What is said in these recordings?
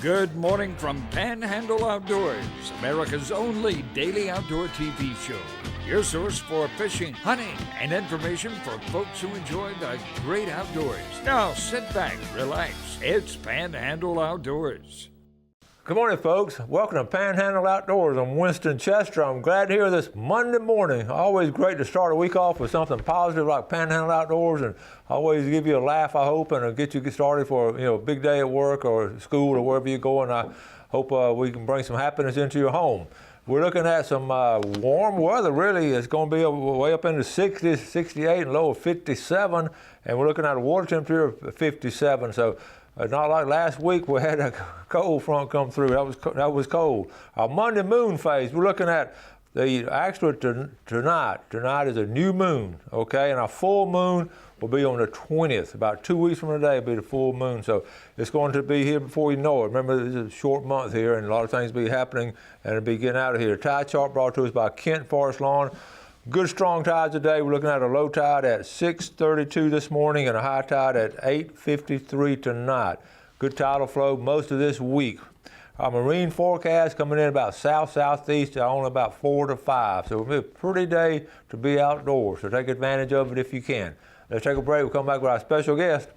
Good morning from Panhandle Outdoors, America's only daily outdoor TV show. Your source for fishing, hunting, and information for folks who enjoy the great outdoors. Now sit back, relax. It's Panhandle Outdoors. Good morning, folks. Welcome to Panhandle Outdoors. I'm Winston Chester. I'm glad to hear this Monday morning. Always great to start a week off with something positive like Panhandle Outdoors, and always give you a laugh, I hope, and get you started for a big day at work or school or wherever you go. And I hope we can bring some happiness into your home. We're looking at some warm weather, really. It's going to be way up in the 60s, 68, and low of 57, and we're looking at a water temperature of 57. So not like last week, we had a cold front come through. That was cold. Our Monday moon phase, we're looking at the actual tonight. Tonight is a new moon, okay? And our full moon will be on the 20th. About 2 weeks from today will be the full moon. So it's going to be here before you know it. Remember, this is a short month here, and a lot of things will be happening, and it'll be getting out of here. Tide chart brought to us by Kent Forest Lawn. Good strong tides today. We're looking at a low tide at 6:32 this morning and a high tide at 8:53 tonight. Good tidal flow most of this week. Our marine forecast coming in about southeast, only about 4 to 5. So it'll be a pretty day to be outdoors. So take advantage of it if you can. Let's take a break. We'll come back with our special guest.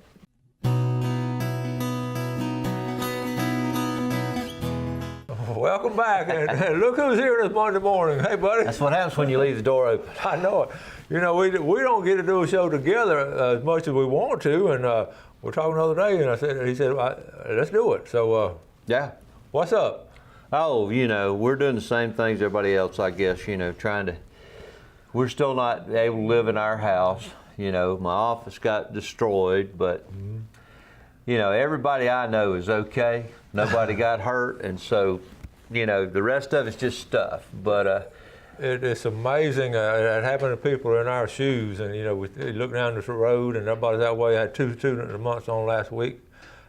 Welcome back, and look who's here this Monday morning. Hey, buddy. That's what happens when you leave the door open. I know it. We don't get to do a show together as much as we want to, and we're talking the other day, and he said, let's do it. So, yeah. What's up? Oh, we're doing the same things everybody else, I guess, we're still not able to live in our house. My office got destroyed, but, everybody I know is okay. Nobody got hurt, and so, the rest of it's just stuff. But it's amazing. It happened to people in our shoes, and we look down this road, and everybody's that way. I had two students a month on last week,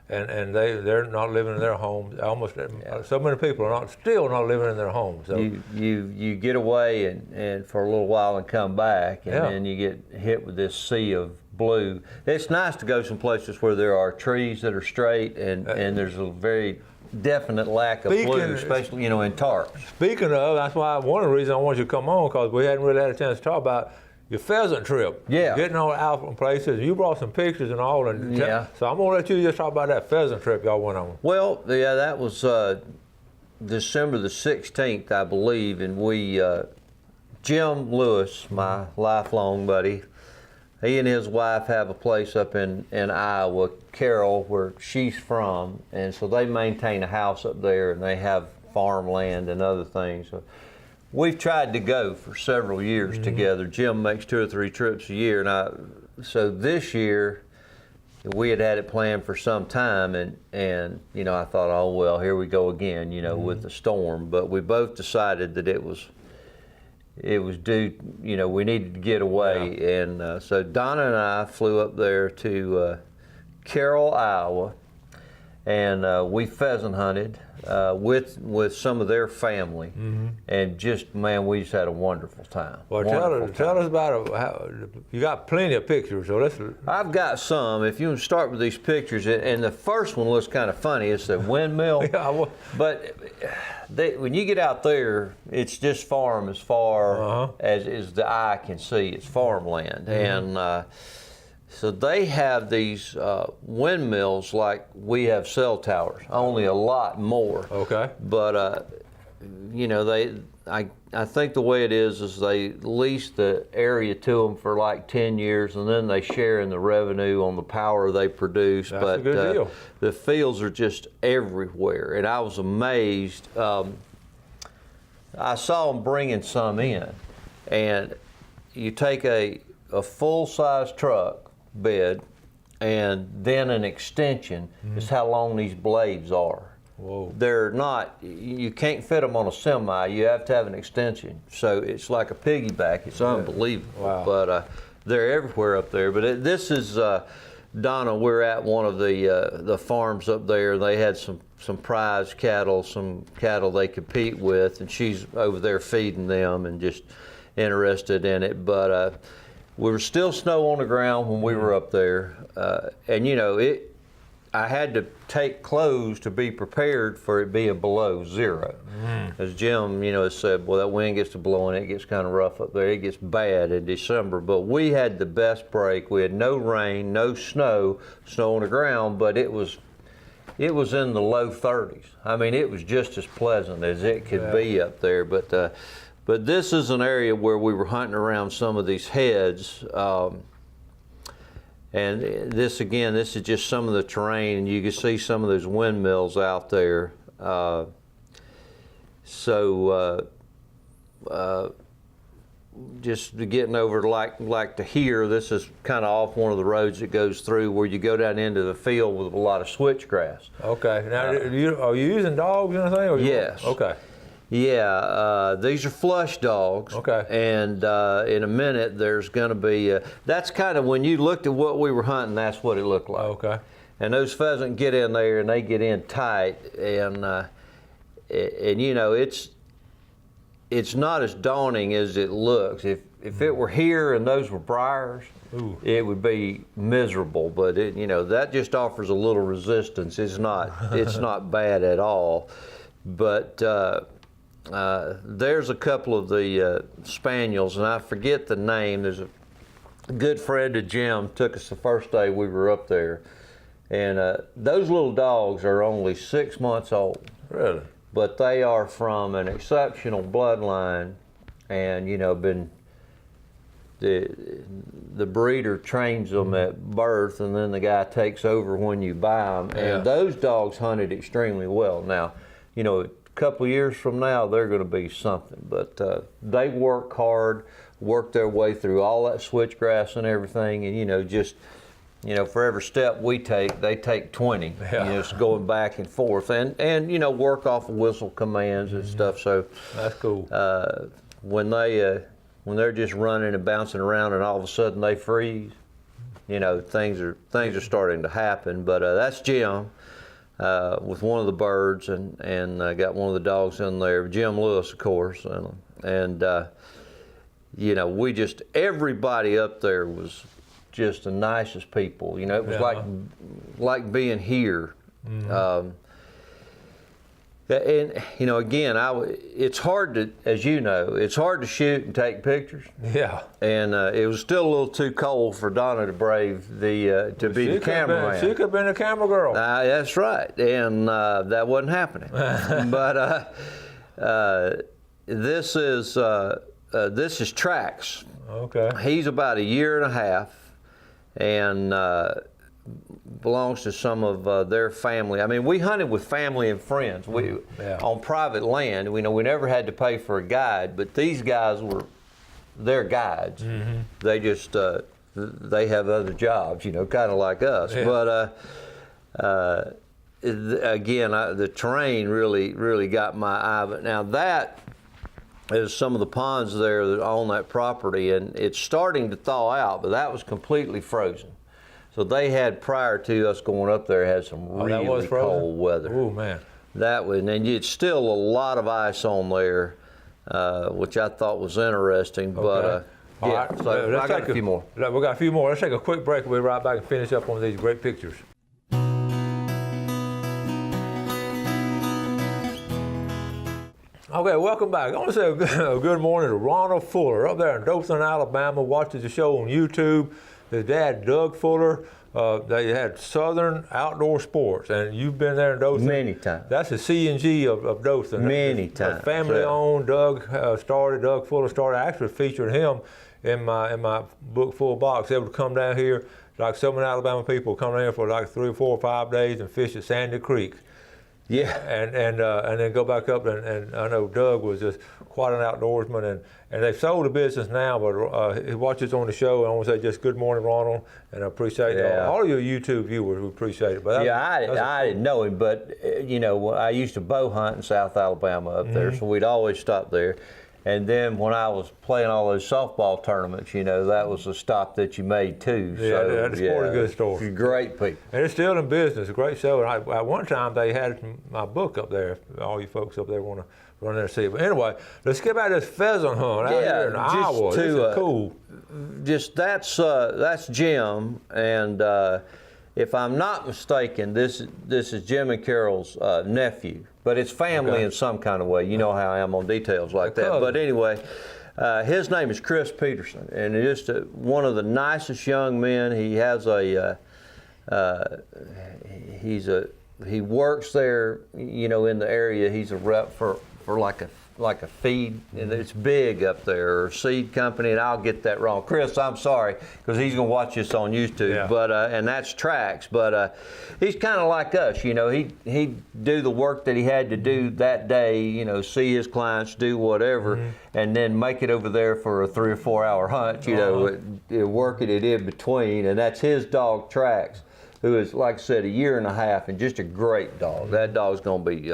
and they're not living in their homes. So many people are still not living in their homes. So you get away and for a little while and come back, and then you get hit with this sea of blue. It's nice to go some places where there are trees that are straight, and there's a very definite lack of blue, especially in tarps. Speaking of, that's why one of the reasons I want you to come on, because we hadn't really had a chance to talk about your pheasant trip. Yeah. Getting all out from places. You brought some pictures and all. So I'm going to let you just talk about that pheasant trip y'all went on. Well, yeah, that was December the 16th, I believe, and we, Jim Lewis, my lifelong buddy, he and his wife have a place up in Iowa, Carroll, where she's from, and so they maintain a house up there, and they have farmland and other things. So we've tried to go for several years together. Jim makes 2 or 3 trips a year, and so this year we had it planned for some time, and I thought, oh well, here we go again, with the storm. But we both decided that it was due, we needed to get away. And so Donna and I flew up there to Carroll, Iowa, and we pheasant hunted with some of their family, and we just had a wonderful time. Well, tell us about it. You got plenty of pictures, so let's. I've got some. If you start with these pictures, and the first one looks kind of funny. It's the windmill, but when you get out there, it's just farm as far as the eye can see. It's farmland, and so they have these windmills like we have cell towers, only a lot more. Okay. But I think the way it is they lease the area to them for like 10 years, and then they share in the revenue on the power they produce. That's a good deal. The fields are just everywhere, and I was amazed. I saw them bringing some in, and you take a full-size truck bed and then an extension is how long these blades are. Whoa. They're not, you can't fit them on a semi, you have to have an extension. So it's like a piggyback, it's unbelievable. Wow. But they're everywhere up there. But this is, Donna, we're at one of the farms up there. They had some prize cattle, some cattle they compete with, and she's over there feeding them and just interested in it. But we were still snow on the ground when we were up there, and I had to take clothes to be prepared for it being below zero. As Jim, has said, well, that wind gets to blowing, it gets kind of rough up there. It gets bad in December, but we had the best break. We had no rain, no snow on the ground, but it was in the low 30s. I mean, it was just as pleasant as it could be up there. But this is an area where we were hunting around some of these heads. And this is just some of the terrain, and you can see some of those windmills out there. Just getting over like to here, this is kind of off one of the roads that goes through where you go down into the field with a lot of switchgrass. Okay. Now, are you using dogs or anything? Or yes. Okay. Yeah, these are flush dogs. Okay. And in a minute, there's going to be, that's kind of, when you looked at what we were hunting, that's what it looked like. Okay. And those pheasants get in there and they get in tight, and it's not as daunting as it looks. If it were here and those were briars, it would be miserable. But that just offers a little resistance. It's not bad at all. But there's a couple of the spaniels, and I forget the name. There's a good friend of Jim took us the first day we were up there, and those little dogs are only 6 months old. Really? But they are from an exceptional bloodline, and the breeder trains them at birth, and then the guy takes over when you buy them. Yeah. And those dogs hunted extremely well. Now, a couple of years from now, they're going to be something. But they work hard, work their way through all that switchgrass and everything, and for every step we take, they take 20. Yeah. It's going back and forth, and work off of whistle commands and stuff. So that's cool. When they're just running and bouncing around, and all of a sudden they freeze, things are starting to happen. But that's Jim with one of the birds, and got one of the dogs in there, Jim Lewis, of course, and everybody up there was just the nicest people. It was like being here. And again, it's hard to, as it's hard to shoot and take pictures. Yeah. And it was still a little too cold for Donna to brave to be the cameraman. She could have been a camera girl. That's right, and that wasn't happening. But this is Trax. Okay. He's about a year and a half, and belongs to some of their family. I mean, we hunted with family and friends. On private land. We never had to pay for a guide, but these guys were their guides. Mm-hmm. They just they have other jobs, kind of like us. Yeah. But again, the terrain really got my eye. But now that is some of the ponds there that on that property, and it's starting to thaw out, but that was completely frozen. So they had, prior to us going up there, had some really cold weather. Oh man. And it's still a lot of ice on there, which I thought was interesting. Okay. But right. So I got a few more. We got a few more. Let's take a quick break. We'll be right back and finish up on these great pictures. Okay, welcome back. I want to say a good morning to Ronald Fuller up there in Dothan, Alabama. Watches the show on YouTube. His dad, Doug Fuller, they had Southern Outdoor Sports, and you've been there in Dothan. Many times. That's the C&G of Dothan. Many times. Family-owned. Doug Fuller started. I actually featured him in my book, Full Box. They would come down here, like Southern Alabama people come down here for like 3 or 4 or 5 days and fish at Sandy Creek. Yeah. And then go back up, and I know Doug was just quite an outdoorsman, and they've sold the business now, but he watches on the show, and I want to say just good morning, Ronald, and I appreciate all of your YouTube viewers who appreciate it. But I didn't know him, but I used to bow hunt in South Alabama up there, so we'd always stop there. And then when I was playing all those softball tournaments, that was a stop that you made too. Yeah, that's a good story. Great people. And it's still in business, a great show. And at one time they had my book up there. All you folks up there want to run there and see it. But anyway, let's get back to this pheasant hunt out here in Iowa. This is cool. Just that's Jim, and if I'm not mistaken, this is Jim and Carol's nephew, but it's family in some kind of way. You know how I am on details like that. But anyway, his name is Chris Peterson, and he's just one of the nicest young men. He has he works there, you know, in the area. He's a rep for like a feed, and it's big up there, or seed company, and I'll get that wrong. Chris, I'm sorry, because he's gonna watch this on YouTube, but and that's Trax, but he's kind of like us, you know. He'd do the work that he had to do that day, you know, see his clients, do whatever, and then make it over there for a 3 or 4 hour hunt, you know, working it in between, and that's his dog Trax, who is, like I said, 1.5 years and just a great dog. That dog's gonna be.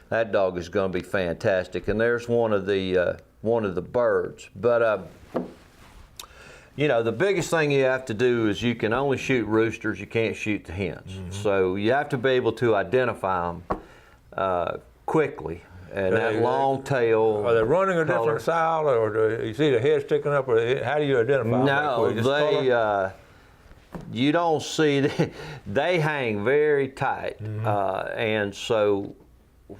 That dog is going to be fantastic, and there's one of the birds. But you know, the biggest thing you have to do is you can only shoot roosters. You can't shoot the hens. So you have to be able to identify them quickly. And that long tail. Are they running a different style, or do you see the head sticking up, or how do you identify them? No, you don't see. They hang very tight, and so.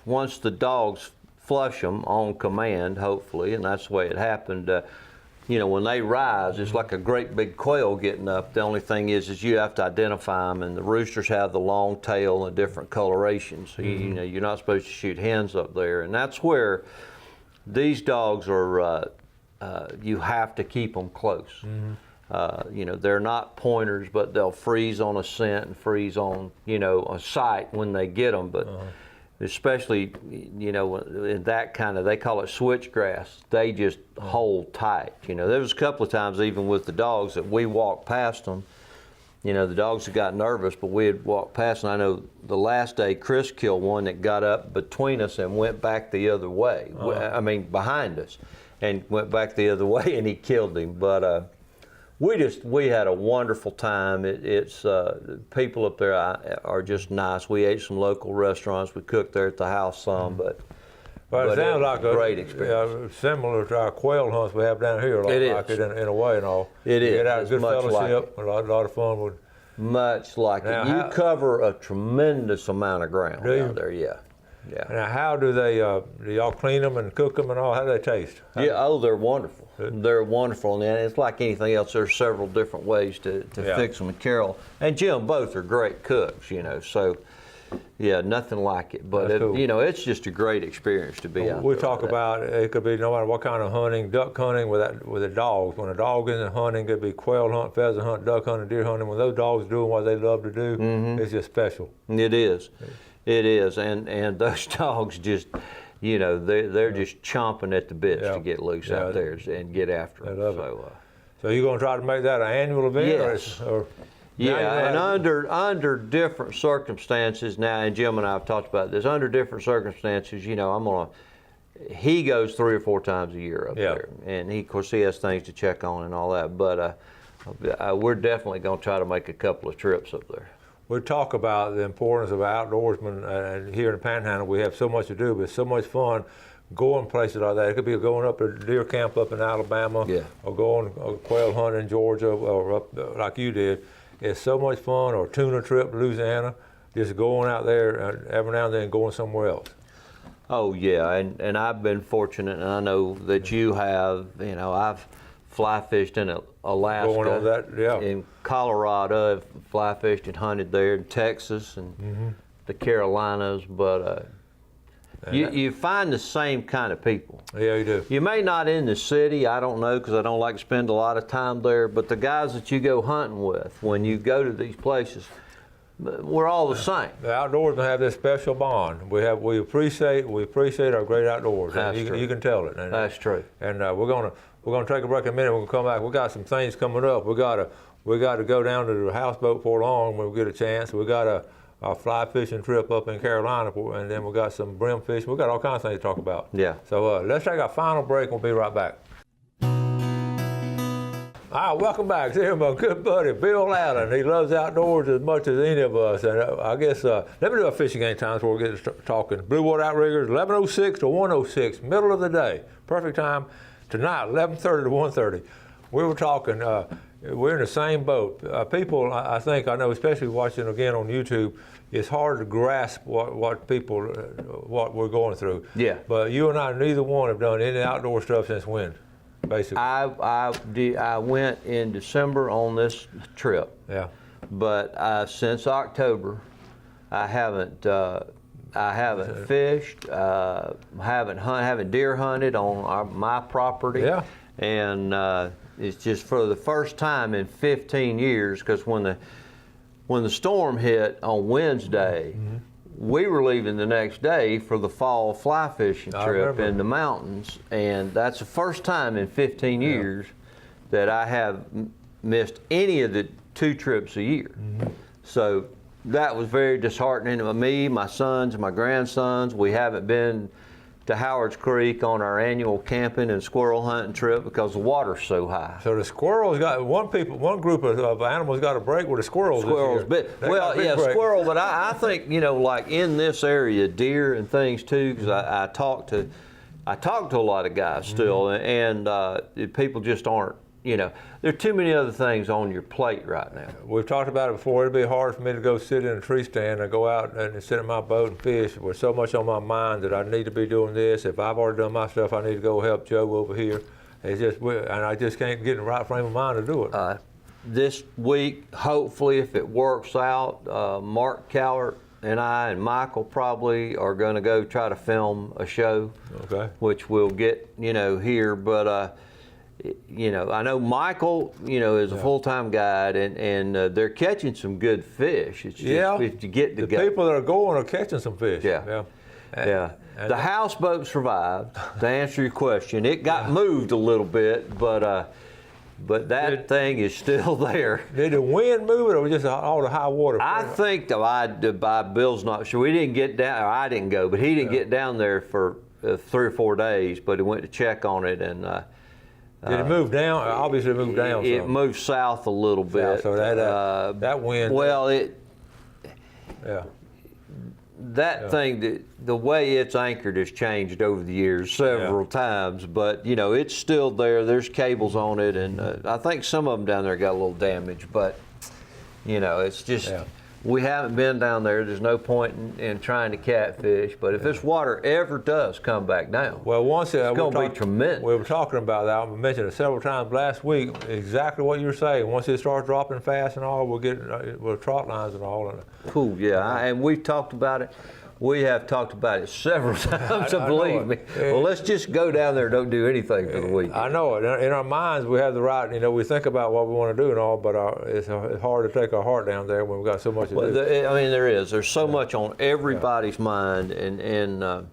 Once the dogs flush them on command, hopefully, and that's the way it happened, you know, when they rise, it's like a great big quail getting up. The only thing is you have to identify them, and the roosters have the long tail and different colorations. So you know, you're not supposed to shoot hens up there, and that's where these dogs are. You have to keep them close. You know, they're not pointers, but they'll freeze on a scent and freeze on, you know, a sight when they get them, but. Especially, you know, in that kind of, they call it switchgrass, they just hold tight. You know, there was a couple of times even with the dogs that we walked past them, you know, the dogs had got nervous, but we had walked past, and I know the last day Chris killed one that got up between us and went back the other way. I mean, behind us, and went back the other way, and he killed him. But we had a wonderful time. It's people up there are just nice. We ate some local restaurants. We cooked there at the house some, but it sounds like a great experience. Similar to our quail hunts we have down here. Like it in a way and all. It is. You get out a good fellowship, a lot of fun with. Much like it. You cover a tremendous amount of ground down there. Yeah. Now, how do y'all clean them and cook them and all? How do they taste? They're wonderful. They're wonderful, and it's like anything else. There's several different ways to fix them. And Carol and Jim both are great cooks, you know. So, yeah, nothing like it. But cool. You know, it's just a great experience to be out there. We talk about it could be no matter what kind of hunting, duck hunting with the dogs. When a dog isn't hunting, it could be quail hunt, pheasant hunt, duck hunting, deer hunting. When those dogs are doing what they love to do, it's just special. It is. It is, and those dogs just, you know, they're just chomping at the bits to get loose out there and get after them. So you're going to try to make that an annual event? Yes. And under different circumstances now, and Jim and I have talked about this, under different circumstances, you know, he goes 3 or 4 times a year up there, and of course he has things to check on and all that, but we're definitely going to try to make a couple of trips up there. We talk about the importance of outdoorsmen, and here in the Panhandle we have so much to do, but it's so much fun going places like that. It could be going up to deer camp up in Alabama, or going quail hunt in Georgia, or up like you did. It's so much fun, or tuna trip to Louisiana, just going out there and every now and then going somewhere else. Oh yeah, and I've been fortunate, and I know that you have. You know, I've fly fished in Alaska, going on that, in Colorado, I've fly fished and hunted there, in Texas and the Carolinas, but you find the same kind of people. Yeah, you do. You may not in the city, I don't know, because I don't like to spend a lot of time there, but the guys that you go hunting with, when you go to these places, we're all the same. The outdoors have this special bond. We appreciate our great outdoors. That's true. You can tell it. And, that's true. And we're gonna take a break in a minute. We're gonna come back. We got some things coming up. We got to go down to the houseboat for long when we get a chance. We got a fly fishing trip up in Carolina, and then we got some brim fishing. We got all kinds of things to talk about. Yeah. So let's take our final break. We'll be right back. All right, welcome back. Here's my good buddy, Bill Allen. He loves outdoors as much as any of us. And I guess, let me do a fishing game time before we get to talking. Blue Water Outriggers, 11:06 to 1:06, middle of the day. Perfect time tonight, 11:30 to 1:30. We were talking, We're in the same boat. People, I think, I know, especially watching again on YouTube, it's hard to grasp what we're going through. Yeah. But you and I, neither one have done any outdoor stuff since when, basically? I went in December on this trip. Yeah. But since October, I haven't fished, haven't deer hunted on my property. Yeah. And it's just for the first time in 15 years, because when the storm hit on Wednesday, we were leaving the next day for the fall fly fishing trip in the mountains, and that's the first time in 15 years that I have missed any of the 2 trips a year. So that was very disheartening to me, my sons, and my grandsons. We haven't been to Howard's Creek on our annual camping and squirrel hunting trip because the water's so high. So the squirrels got one group of animals got a break with the squirrels. Squirrels, squirrel. But I think, you know, like in this area, deer and things too. Because I talk to a lot of guys still, and people just aren't. You know, there are too many other things on your plate right now. We've talked about it before. It'd be hard for me to go sit in a tree stand and go out and sit in my boat and fish. There's so much on my mind that I need to be doing this. If I've already done my stuff, I need to go help Joe over here. It's just, and I just can't get in the right frame of mind to do it. This week, hopefully, if it works out, Mark Cowart and I and Michael probably are going to go try to film a show, which we'll get, you know, here. But you know, I know Michael, you know, is a full-time guide, and they're catching some good fish. It's just if you get the people that are going are catching some fish. Yeah. The houseboat survived. To answer your question, it got moved a little bit, but that thing is still there. Did the wind move it, or just all the high water? I think Bill's not sure. We didn't get down, or I didn't go, but he didn't get down there for 3 or 4 days. But he went to check on it, and did it move down? Obviously, it moved down. It moved south a little bit. So that wind. Well, that thing, the way it's anchored has changed over the years several times. But you know, it's still there. There's cables on it, and I think some of them down there got a little damage. But you know, it's just. We haven't been down there. There's no point in trying to catfish. But if this water ever does come back down, well, once it's going to be tremendous. We were talking about that. I mentioned it several times last week. Exactly what you were saying. Once it starts dropping fast and all, we'll get trot lines and all. Cool. Yeah, and we've talked about it. We have talked about it several times, so believe me. Well, let's just go down there and don't do anything for the week. I know it. In our minds, we have the right, you know, we think about what we want to do and all, but it's hard to take our heart down there when we've got so much to do. I mean, there's so much on everybody's mind, and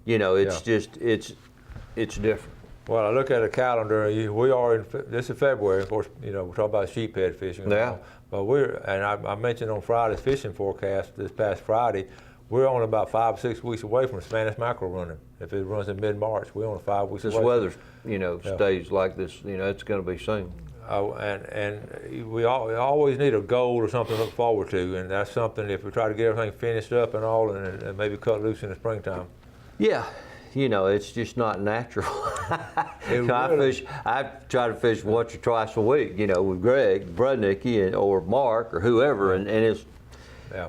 you know, it's just, it's different. Well, I look at a calendar, we are this is February, of course, you know, we're talking about sheephead fishing. Yeah. But I mentioned on Friday's fishing forecast this past Friday, we're only about 5 or 6 weeks away from Spanish mackerel running. If it runs in mid-March, we're only 5 weeks away. This weather, you know, stays like this, you know, it's going to be soon. And we always need a goal or something to look forward to, and that's something if we try to get everything finished up and all, and maybe cut loose in the springtime. Yeah. You know, it's just not natural. I try to fish once or twice a week, you know, with Greg Brudnicki or Mark or whoever, and it's,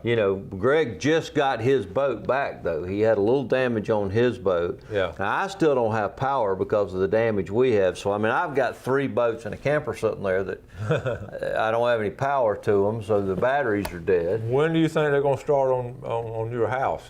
you know, Greg just got his boat back, though. He had a little damage on his boat. Yeah. Now, I still don't have power because of the damage we have. So, I mean, I've got 3 boats and a camper sitting there that I don't have any power to them, so the batteries are dead. When do you think they're going to start on your house?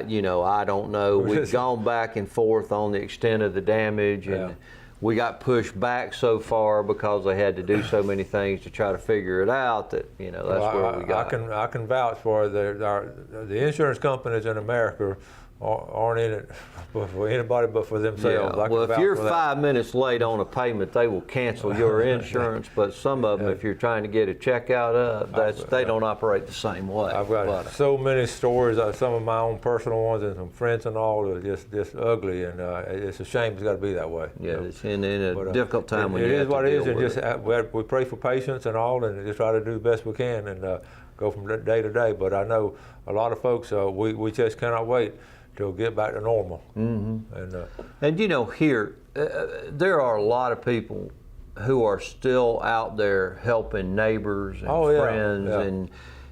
You know, I don't know. We've gone back and forth on the extent of the damage, and we got pushed back so far because they had to do so many things to try to figure it out that, you know, that's where we got. I can vouch for the insurance companies in America aren't in it for anybody but for themselves. Yeah. Well, if you're 5 minutes late on a payment, they will cancel your insurance. But some of them, if you're trying to get a checkout up, they don't operate the same way. I've got so many stories, some of my own personal ones and some friends and all, are just ugly, and it's a shame it's got to be that way. Yeah, it's in a difficult time when you have to deal with it. It is what it is, and we pray for patience and all, and just try to do the best we can and go from day to day. But I know a lot of folks, we just cannot wait to get back to normal. Mm-hmm. And you know, here there are a lot of people who are still out there helping neighbors and friends, and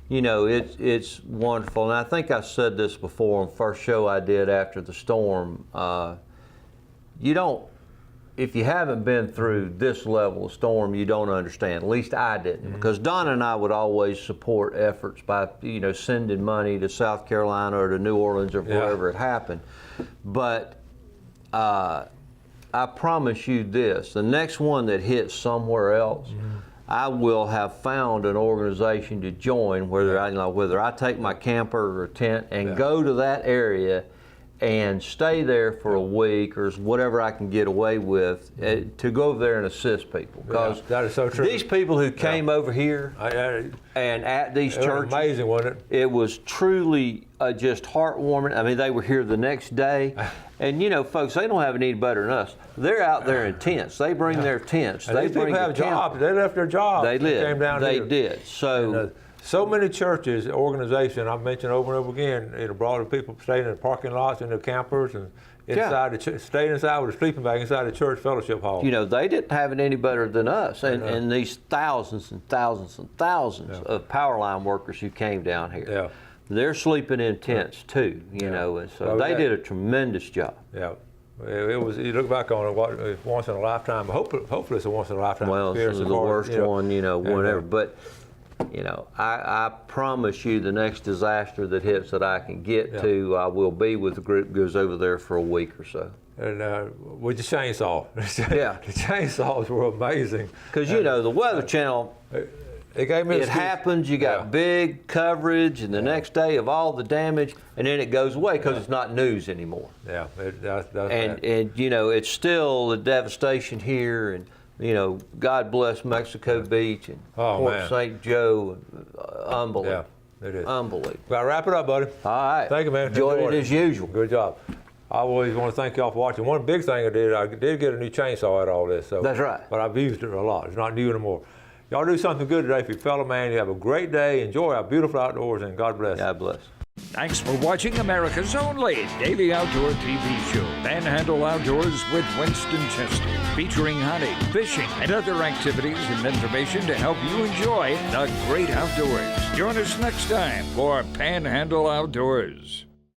you know, it's wonderful. And I think I said this before on the first show I did after the storm. You don't, if you haven't been through this level of storm, you don't understand. At least I didn't, because Donna and I would always support efforts by, you know, sending money to South Carolina or to New Orleans or wherever it happened. But I promise you this: the next one that hits somewhere else, I will have found an organization to join, whether I take my camper or tent and go to that area and stay there for a week or whatever I can get away with, to go over there and assist people. Because that is so true. These people who came over here and at these churches, amazing, wasn't it? It was truly just heartwarming. I mean, they were here the next day. And you know, folks, they don't have it any better than us. They're out there in tents. They bring their tents. And they these people bring have jobs. They left their jobs. They lived. Came down they here. did. So. And, so many churches, organizations, I've mentioned over and over again, you know, brought the people staying in the parking lots, in their campers, and inside staying inside with a sleeping bag inside the church fellowship hall. You know, they didn't have it any better than us. And these thousands and thousands and thousands of power line workers who came down here, they're sleeping in tents too, you know, and so they did a tremendous job. Yeah. It was. You look back on it, once in a lifetime. Hopefully, it's a once in a lifetime experience. Well, it's the worst one, you know, whatever. But you know, I promise you, the next disaster that hits that I can get to, I will be with the group that goes over there for a week or so. And with the chainsaw, the chainsaws were amazing. Because you know, the Weather Channel. It happens, you got big coverage, and the next day of all the damage, and then it goes away because it's not news anymore. Yeah, and you know, it's still the devastation here, and you know, God bless Mexico Beach and Port St. Joe. Unbelievable. Yeah, it is. Unbelievable. Well, wrap it up, buddy. All right. Thank you, man. Enjoyed it as usual. Good job. I always want to thank y'all for watching. One big thing I did get a new chainsaw out of all this. So, that's right. But I've used it a lot. It's not new anymore. Y'all do something good today for your fellow man. You have a great day. Enjoy our beautiful outdoors, and God bless. God bless. Thanks for watching America's only daily outdoor TV show, Panhandle Outdoors with Winston Chester, featuring hunting, fishing, and other activities and information to help you enjoy the great outdoors. Join us next time for Panhandle Outdoors.